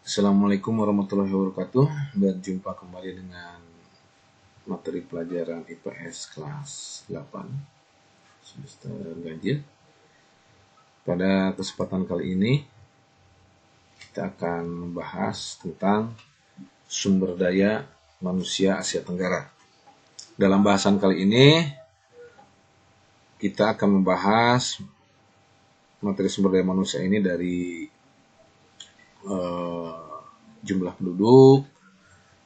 Assalamualaikum warahmatullahi wabarakatuh. Berjumpa kembali dengan materi pelajaran IPS kelas 8 semester ganjil. Pada kesempatan kali ini kita akan membahas tentang sumber daya manusia Asia Tenggara. Dalam bahasan kali ini kita akan membahas materi sumber daya manusia ini dari jumlah penduduk,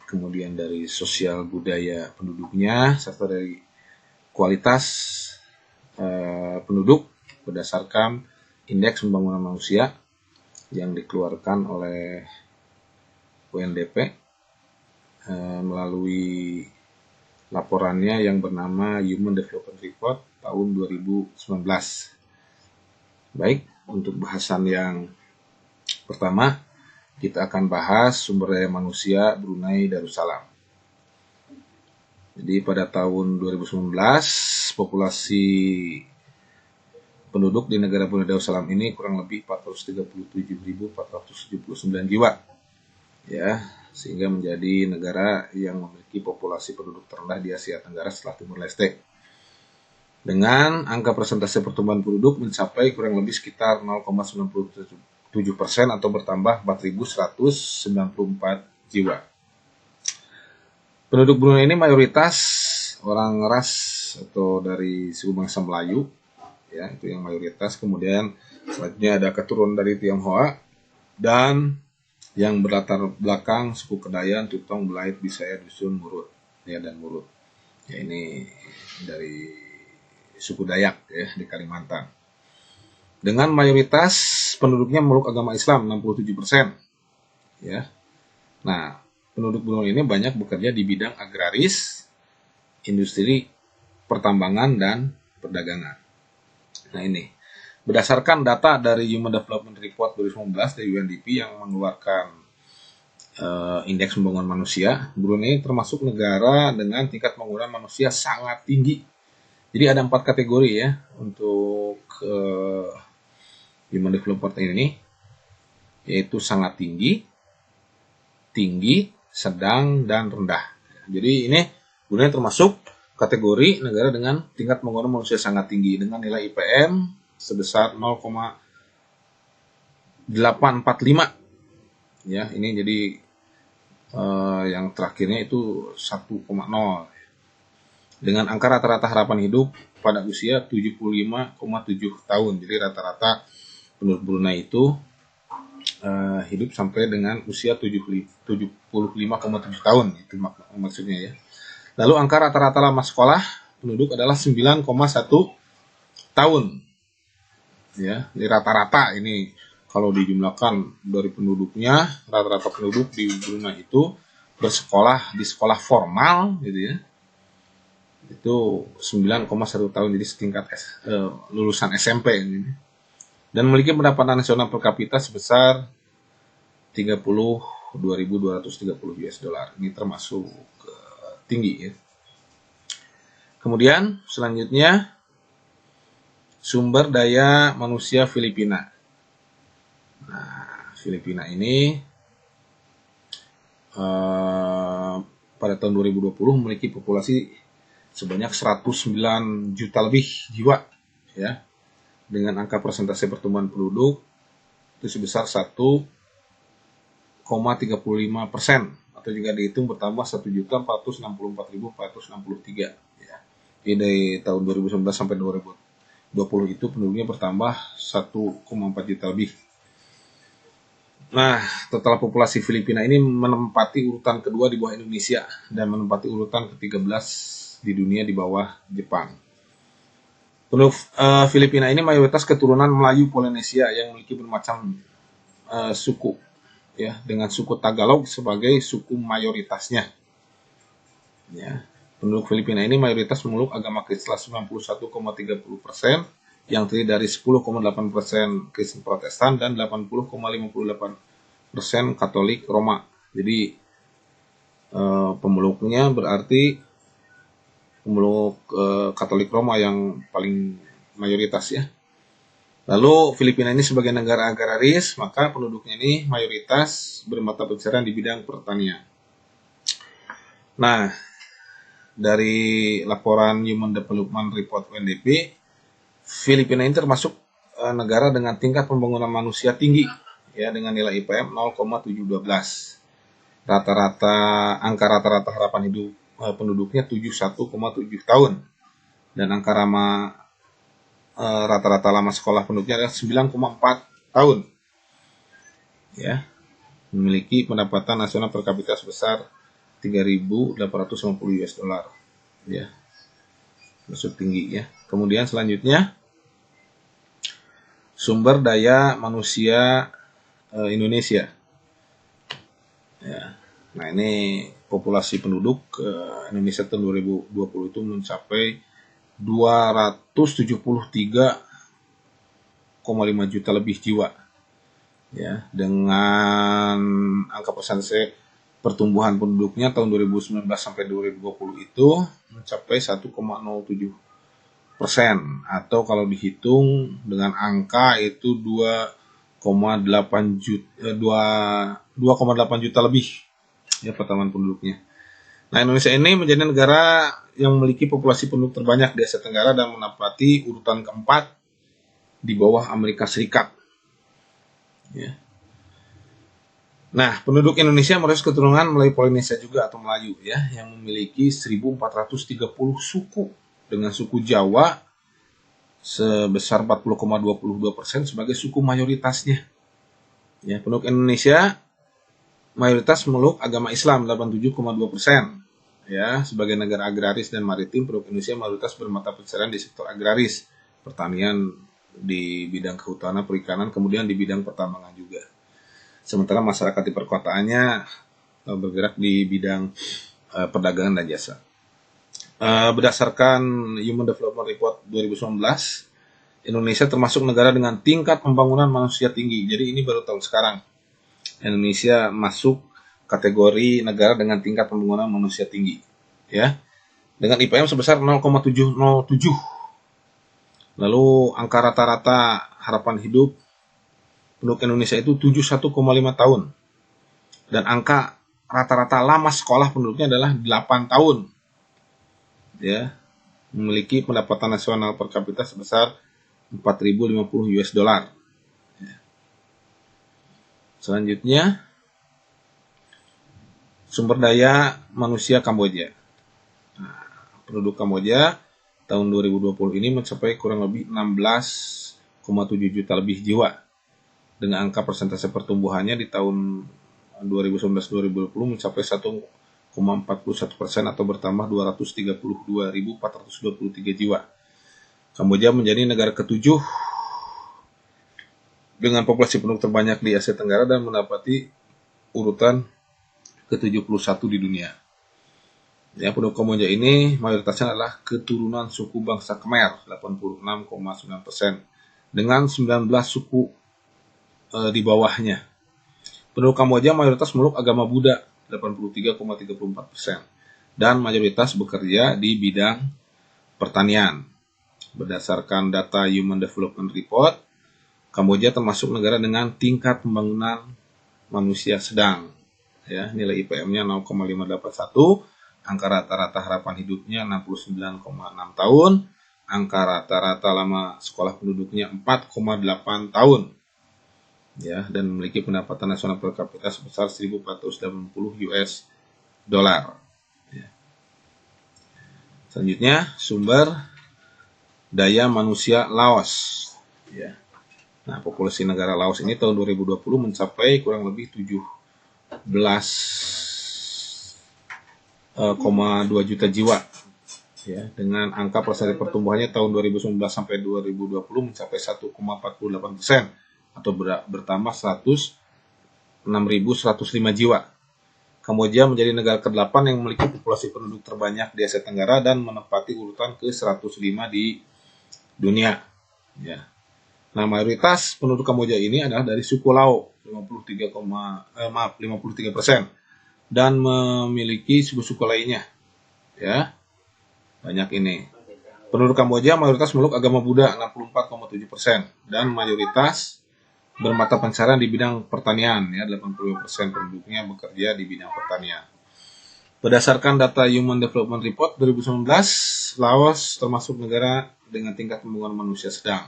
kemudian dari sosial budaya penduduknya, serta dari kualitas penduduk berdasarkan indeks pembangunan manusia yang dikeluarkan oleh UNDP melalui laporannya yang bernama Human Development Report tahun 2019. Baik, untuk bahasan yang pertama, kita akan bahas sumber daya manusia Brunei Darussalam. Jadi pada tahun 2019, populasi penduduk di negara Brunei Darussalam ini kurang lebih 437.479 jiwa. Ya, sehingga menjadi negara yang memiliki populasi penduduk terendah di Asia Tenggara setelah Timur Leste. Dengan angka persentase pertumbuhan penduduk mencapai kurang lebih sekitar 0,97% atau bertambah 4.194 jiwa. Penduduk Brunei ini mayoritas orang ras atau dari suku bangsa Melayu, ya, itu yang mayoritas. Kemudian selanjutnya ada keturunan dari Tionghoa dan yang berlatar belakang suku Kedayan, Tutong, Belait, Bisaya, Dusun, Murut, ya, dan Murut. Ya, ini dari suku Dayak, ya, di Kalimantan. Dengan mayoritas penduduknya memeluk agama Islam 67%. Ya. Nah, penduduk Brunei ini banyak bekerja di bidang agraris, industri, pertambangan, dan perdagangan. Nah, ini berdasarkan data dari Human Development Report 2019 dari UNDP yang mengeluarkan indeks pembangunan manusia, Brunei termasuk negara dengan tingkat pembangunan manusia sangat tinggi. Jadi ada 4 kategori, ya, untuk Human Development ini, yaitu sangat tinggi, tinggi, sedang, dan rendah. Jadi ini Brunei termasuk kategori negara dengan tingkat pembangunan manusia sangat tinggi dengan nilai IPM sebesar 0,845. Ya, ini jadi yang terakhirnya itu 1,0. Dengan angka rata-rata harapan hidup pada usia 75,7 tahun. Jadi rata-rata penduduk Brunei itu hidup sampai dengan usia 75,7 tahun, itu maksudnya, ya. Lalu angka rata-rata lama sekolah penduduk adalah 9,1 tahun. Ya, ini rata-rata. Ini kalau dijumlahkan dari penduduknya, rata-rata penduduk di Brunei itu bersekolah di sekolah formal, gitu, ya. Itu 9,1 tahun, jadi setingkat lulusan SMP ini. Dan memiliki pendapatan nasional per kapita sebesar 32.230 US dollar. Ini termasuk tinggi, ya. Kemudian selanjutnya sumber daya manusia Filipina. Nah, Filipina ini pada tahun 2020 memiliki populasi sebanyak 109 juta lebih jiwa, ya, dengan angka persentase pertumbuhan penduduk itu sebesar 1,35%, atau jika dihitung bertambah 1.464.463. Ya. Jadi dari tahun 2019 sampai 2020 itu penduduknya bertambah 1,4 juta lebih. Nah, total populasi Filipina ini menempati urutan kedua di bawah Indonesia dan menempati urutan ke-13 di dunia di bawah Jepang. Penduduk Filipina ini mayoritas keturunan Melayu Polinesia yang memiliki bermacam suku, ya, dengan suku Tagalog sebagai suku mayoritasnya. Ya. Penduduk Filipina ini mayoritas memeluk agama Kristen 91,30%, yang terdiri dari 10,8% Kristen Protestan dan 80,58% Katolik Roma. Jadi pemeluknya berarti pemeluk Katolik Roma yang paling mayoritas, ya. Lalu Filipina ini sebagai negara agraris, maka penduduknya ini mayoritas bermata pencarian di bidang pertanian. Nah, dari laporan Human Development Report UNDP, Filipina ini termasuk negara dengan tingkat pembangunan manusia tinggi, ya, dengan nilai IPM 0,712. Angka rata-rata harapan hidup penduduknya 71,7 tahun, dan angka rata-rata lama sekolah penduduknya adalah 9,4 tahun. Ya, memiliki pendapatan nasional per kapita sebesar 3.850 US dollar, ya, masuk tinggi, ya. Kemudian selanjutnya sumber daya manusia Indonesia, ya. Nah, ini populasi penduduk Indonesia tahun 2020 itu mencapai 273,5 juta lebih jiwa, ya, dengan angka persentase pertumbuhan penduduknya tahun 2019 sampai 2020 itu mencapai 1,07%, atau kalau dihitung dengan angka itu 2,8 juta lebih, ya, pertambahan penduduknya. Nah, Indonesia ini menjadi negara yang memiliki populasi penduduk terbanyak di Asia Tenggara dan menempati urutan keempat di bawah Amerika Serikat, ya. Nah, penduduk Indonesia mayoritas keturunan Melayu Polinesia juga atau Melayu, ya, yang memiliki 1.430 suku, dengan suku Jawa sebesar 40,22% sebagai suku mayoritasnya. Ya, penduduk Indonesia mayoritas memeluk agama Islam 87,2%. Ya, sebagai negara agraris dan maritim, penduduk Indonesia mayoritas bermata pencarian di sektor agraris, pertanian, di bidang kehutanan, perikanan, kemudian di bidang pertambangan juga. Sementara masyarakat di perkotaannya bergerak di bidang perdagangan dan jasa. Berdasarkan Human Development Report 2019, Indonesia termasuk negara dengan tingkat pembangunan manusia tinggi. Jadi ini baru tahun sekarang Indonesia masuk kategori negara dengan tingkat pembangunan manusia tinggi, ya, dengan IPM sebesar 0,707. Lalu angka rata-rata harapan hidup penduduk Indonesia itu 71,5 tahun, dan angka rata-rata lama sekolah penduduknya adalah 8 tahun, ya, memiliki pendapatan nasional per kapita sebesar 4.050 US dollar. Selanjutnya, sumber daya manusia Kamboja. Nah, penduduk Kamboja tahun 2020 ini mencapai kurang lebih 16,7 juta lebih jiwa, dengan angka persentase pertumbuhannya di tahun 2019-2020 mencapai 1,41% atau bertambah 232.423 jiwa. Kamboja menjadi negara ketujuh dengan populasi penduduk terbanyak di Asia Tenggara dan mendapati urutan ke-71 di dunia. Ya, penduduk Kamboja ini mayoritasnya adalah keturunan suku bangsa Khmer 86,9%, dengan 19 suku di bawahnya. Penduduk Kamboja mayoritas memeluk agama Buddha 83,34%, dan mayoritas bekerja di bidang pertanian. Berdasarkan data Human Development Report, Kamboja termasuk negara dengan tingkat pembangunan manusia sedang, ya, nilai IPM-nya 0,581, angka rata-rata harapan hidupnya 69,6 tahun, angka rata-rata lama sekolah penduduknya 4,8 tahun, ya, dan memiliki pendapatan nasional per kapita sebesar 1.480 US dollar. Ya. Selanjutnya, sumber daya manusia Laos, ya. Nah, populasi negara Laos ini tahun 2020 mencapai kurang lebih 17,2 juta jiwa, ya, dengan angka persentase pertumbuhannya tahun 2019 sampai 2020 mencapai 1,48%, atau bertambah 106.105 jiwa. Kamboja menjadi negara ke-8 yang memiliki populasi penduduk terbanyak di Asia Tenggara dan menempati urutan ke-105 di dunia, ya. Nah, mayoritas penduduk Kamboja ini adalah dari suku Lao 53%, dan memiliki suku-suku lainnya, ya, banyak ini. Penduduk Kamboja mayoritas memeluk agama Buddha 64,7% dan mayoritas bermata pencarian di bidang pertanian, ya 80% penduduknya bekerja di bidang pertanian. Berdasarkan data Human Development Report 2019, Laos termasuk negara dengan tingkat pembangunan manusia sedang,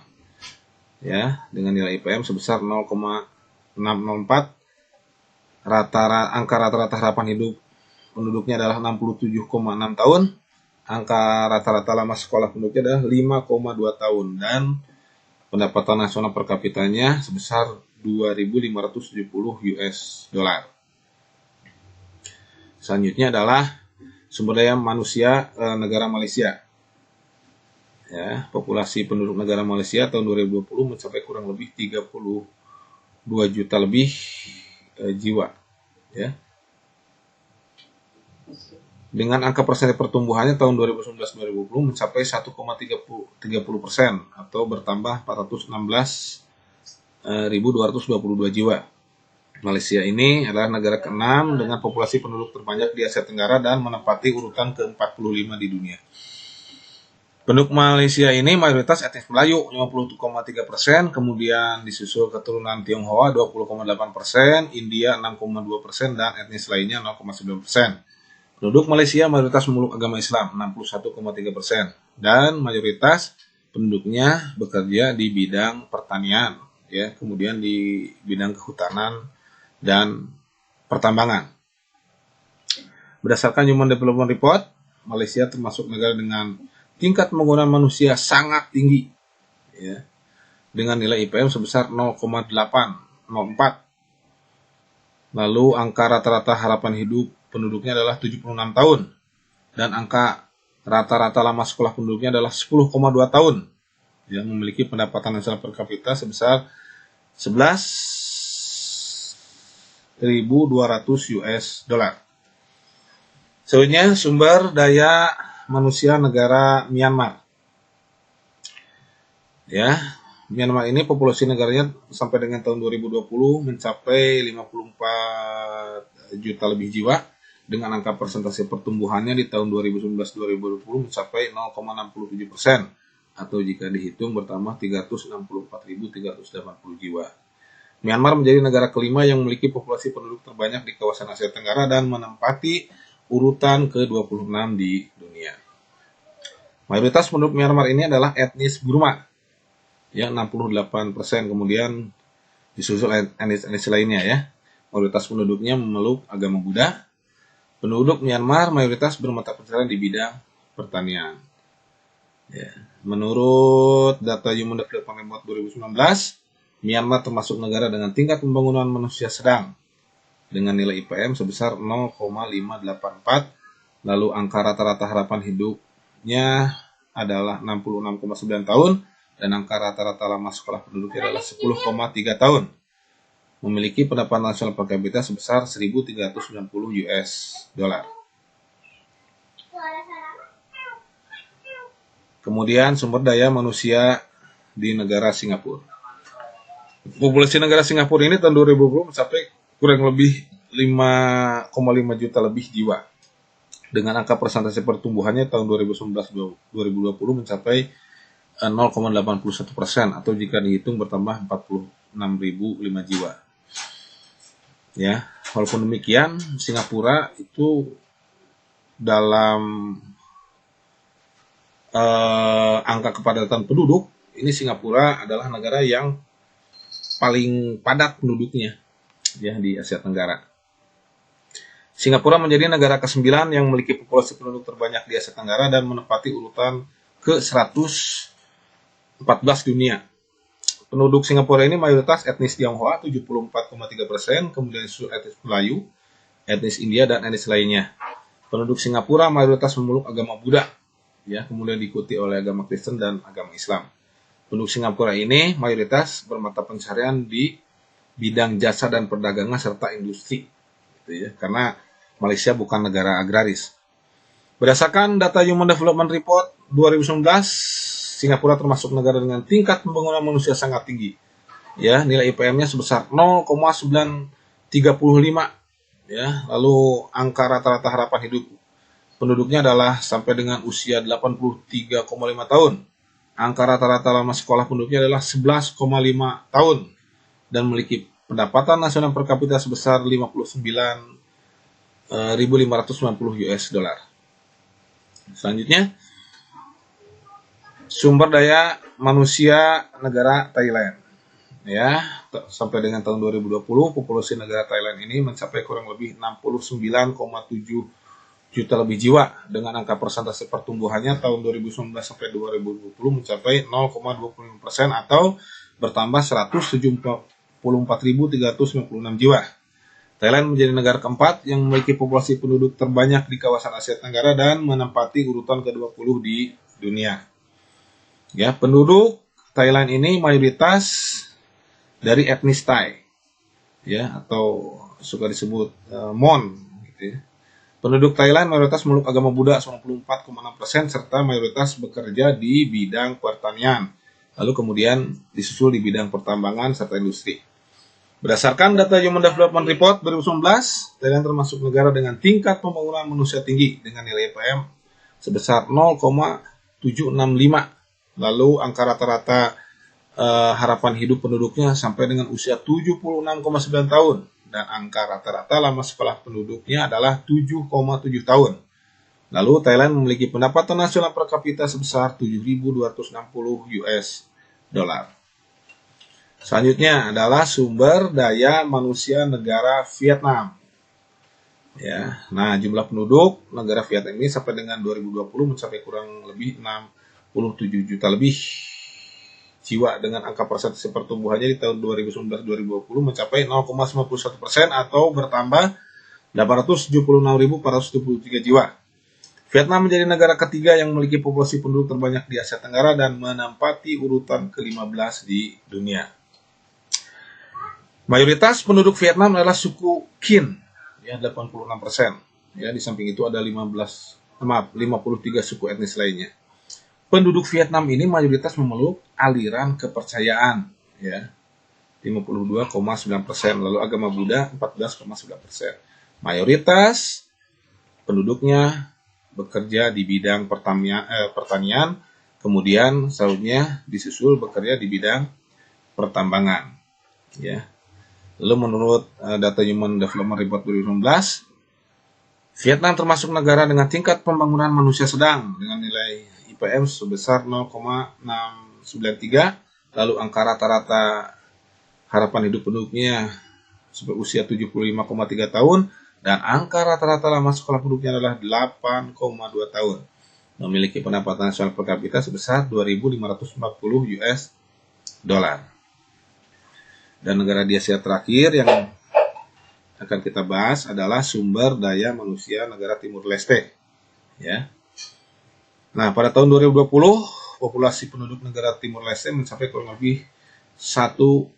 ya, dengan nilai IPM sebesar 0,604. Angka rata-rata harapan hidup penduduknya adalah 67,6 tahun. Angka rata-rata lama sekolah penduduknya adalah 5,2 tahun dan pendapatan nasional per kapitanya sebesar 2.570 US dollar. Selanjutnya adalah sumber daya manusia negara Malaysia. Ya, populasi penduduk negara Malaysia tahun 2020 mencapai kurang lebih 32 juta lebih jiwa, ya. Dengan angka persentase pertumbuhannya tahun 2019-2020 mencapai 1,30% atau bertambah 416.222 jiwa. Malaysia ini adalah negara ke-6 dengan populasi penduduk terbanyak di Asia Tenggara dan menempati urutan ke-45 di dunia. Penduduk Malaysia ini mayoritas etnis Melayu 50,3%, kemudian disusul keturunan Tionghoa 20,8%, India 6,2% dan etnis lainnya 0,9%. Penduduk Malaysia mayoritas memeluk agama Islam 61,3% dan mayoritas penduduknya bekerja di bidang pertanian, ya, kemudian di bidang kehutanan dan pertambangan. Berdasarkan Human Development Report, Malaysia termasuk negara dengan tingkat pembangunan manusia sangat tinggi, ya, dengan nilai IPM sebesar 0,804. Lalu angka rata-rata harapan hidup penduduknya adalah 76 tahun dan angka rata-rata lama sekolah penduduknya adalah 10,2 tahun, yang memiliki pendapatan nasional per kapita sebesar 11.200 US dollar. Selanjutnya sumber daya manusia negara Myanmar. Ya, Myanmar ini populasi negaranya sampai dengan tahun 2020 mencapai 54 juta lebih jiwa dengan angka persentase pertumbuhannya di tahun 2019-2020 mencapai 0,67% atau jika dihitung bertambah 364.380 jiwa. Myanmar menjadi negara kelima yang memiliki populasi penduduk terbanyak di kawasan Asia Tenggara dan menempati urutan ke-26 di dunia. Mayoritas penduduk Myanmar ini adalah etnis Burma, ya 68%, kemudian disusul etnis lainnya, ya. Mayoritas penduduknya memeluk agama Buddha. Penduduk Myanmar mayoritas bermata pencarian di bidang pertanian. Ya. Menurut data Human Development Report 2019, Myanmar termasuk negara dengan tingkat pembangunan manusia sedang dengan nilai IPM sebesar 0,584. Lalu angka rata-rata harapan hidupnya adalah 66,9 tahun dan angka rata-rata lama sekolah penduduknya adalah 10,3 tahun. Memiliki pendapatan nasional per kapita sebesar 1.390 US dollar. Kemudian sumber daya manusia di negara Singapura. Populasi negara Singapura ini tahun 2020 mencapai kurang lebih 5,5 juta lebih jiwa. Dengan angka persentase pertumbuhannya tahun 2019-2020 mencapai 0,81% atau jika dihitung bertambah 46.005 jiwa. Ya, walaupun demikian, Singapura itu dalam angka kepadatan penduduk, ini Singapura adalah negara yang paling padat penduduknya, ya, di Asia Tenggara. Singapura menjadi negara ke-9 yang memiliki populasi penduduk terbanyak di Asia Tenggara dan menempati urutan ke-114 dunia. Penduduk Singapura ini mayoritas etnis Tionghoa 74,3%, kemudian etnis Melayu, etnis India dan etnis lainnya. Penduduk Singapura mayoritas memeluk agama Buddha, ya, kemudian diikuti oleh agama Kristen dan agama Islam. Penduduk Singapura ini mayoritas bermata pencarian di bidang jasa dan perdagangan serta industri, gitu ya, karena Malaysia bukan negara agraris. Berdasarkan data Human Development Report 2019, Singapura termasuk negara dengan tingkat pembangunan manusia sangat tinggi. Ya, nilai IPM-nya sebesar 0,935. Ya, lalu angka rata-rata harapan hidup penduduknya adalah sampai dengan usia 83,5 tahun. Angka rata-rata lama sekolah penduduknya adalah 11,5 tahun dan memiliki pendapatan nasional per kapita sebesar 59.590 US dollar. Selanjutnya, sumber daya manusia negara Thailand. Ya, sampai dengan tahun 2020 populasi negara Thailand ini mencapai kurang lebih 69,7 juta lebih jiwa dengan angka persentase pertumbuhannya tahun 2019 sampai 2020 mencapai 0,25% atau bertambah 174.396 jiwa. Thailand menjadi negara keempat yang memiliki populasi penduduk terbanyak di kawasan Asia Tenggara dan menempati urutan ke-20 di dunia. Ya, penduduk Thailand ini mayoritas dari etnis Thai, ya, atau suka disebut Mon, gitu ya. Penduduk Thailand mayoritas memeluk agama Buddha 94,6% serta mayoritas bekerja di bidang pertanian. Lalu kemudian disusul di bidang pertambangan serta industri. Berdasarkan data Human Development Report 2019, Thailand termasuk negara dengan tingkat pembangunan manusia tinggi dengan nilai IPM sebesar 0,765. Lalu angka rata-rata harapan hidup penduduknya sampai dengan usia 76,9 tahun dan angka rata-rata lama sekolah penduduknya adalah 7,7 tahun. Lalu Thailand memiliki pendapatan nasional per kapita sebesar 7.260 US dollar. Selanjutnya adalah sumber daya manusia negara Vietnam. Ya, nah jumlah penduduk negara Vietnam ini sampai dengan 2020 mencapai kurang lebih 67 juta lebih jiwa dengan angka persentase pertumbuhannya di tahun 2019-2020 mencapai 0,91% atau bertambah 876.423 jiwa. Vietnam menjadi negara ketiga yang memiliki populasi penduduk terbanyak di Asia Tenggara dan menempati urutan ke-15 di dunia. Mayoritas penduduk Vietnam adalah suku Kin, ya 86%. Ya, di samping itu ada 53 suku etnis lainnya. Penduduk Vietnam ini mayoritas memeluk aliran kepercayaan, ya, 52,9%, lalu agama Buddha 14,9%. Mayoritas penduduknya bekerja di bidang pertanian, kemudian selanjutnya disusul bekerja di bidang pertambangan, ya. Lalu menurut data Human Development Report 2019, Vietnam termasuk negara dengan tingkat pembangunan manusia sedang dengan nilai IPM sebesar 0,693, lalu angka rata-rata harapan hidup penduduknya sampai usia 75,3 tahun dan angka rata-rata lama sekolah penduduknya adalah 8,2 tahun. Memiliki pendapatan nasional per kapita sebesar 2.540 US dollar. Dan negara di Asia terakhir yang akan kita bahas adalah sumber daya manusia negara Timur Leste, ya. Nah, pada tahun 2020, populasi penduduk negara Timur Leste mencapai kurang lebih 1,3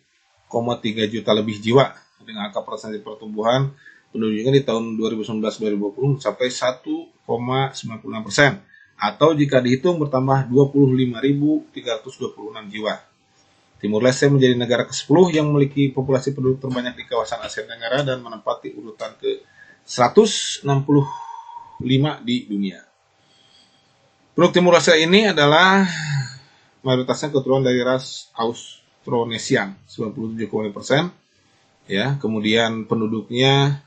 juta lebih jiwa dengan angka persentase pertumbuhan penduduknya di tahun 2019-2020 mencapai 1,96% atau jika dihitung bertambah 25.326 jiwa. Timur Leste menjadi negara ke-10 yang memiliki populasi penduduk terbanyak di kawasan Asia Tenggara dan menempati urutan ke-165 di dunia. Penduduk Timur Leste ini adalah mayoritasnya keturunan dari ras Austronesian 97,5%, ya. Kemudian penduduknya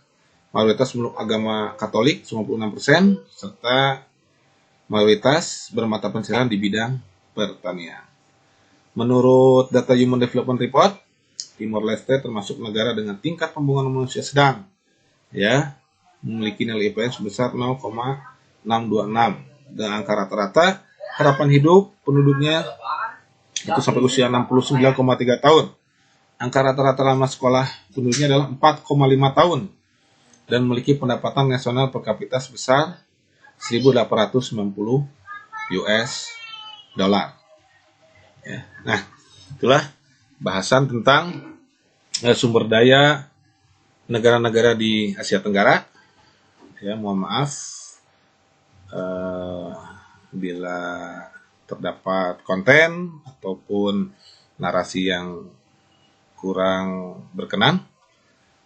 mayoritas memeluk agama Katolik 96% serta mayoritas bermata pencerahan di bidang pertanian. Menurut data Human Development Report, Timor Leste termasuk negara dengan tingkat pembangunan manusia sedang, ya, memiliki nilai IPM sebesar 0,626 dan angka rata-rata harapan hidup penduduknya itu sampai usia 69,3 tahun. Angka rata-rata lama sekolah penduduknya adalah 4,5 tahun dan memiliki pendapatan nasional per kapita sebesar 1.890 US dollar. Ya. Nah, itulah bahasan tentang sumber daya negara-negara di Asia Tenggara. Ya, mohon maaf bila terdapat konten ataupun narasi yang kurang berkenan.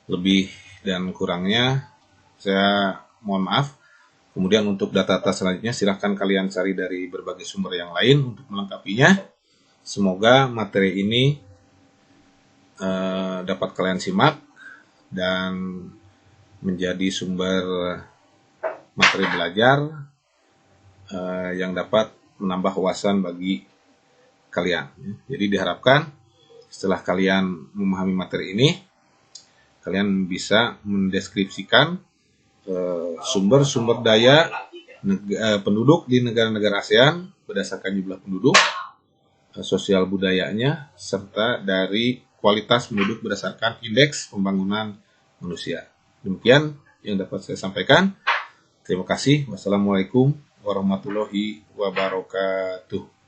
Lebih dan kurangnya saya mohon maaf. Kemudian untuk data-data selanjutnya silahkan kalian cari dari berbagai sumber yang lain untuk melengkapinya. Semoga materi ini dapat kalian simak dan menjadi sumber materi belajar yang dapat menambah wawasan bagi kalian. Jadi diharapkan setelah kalian memahami materi ini, kalian bisa mendeskripsikan sumber-sumber daya penduduk di negara-negara ASEAN berdasarkan jumlah penduduk, sosial budayanya, serta dari kualitas penduduk berdasarkan indeks pembangunan manusia. Demikian yang dapat saya sampaikan. Terima kasih. Wassalamualaikum warahmatullahi wabarakatuh.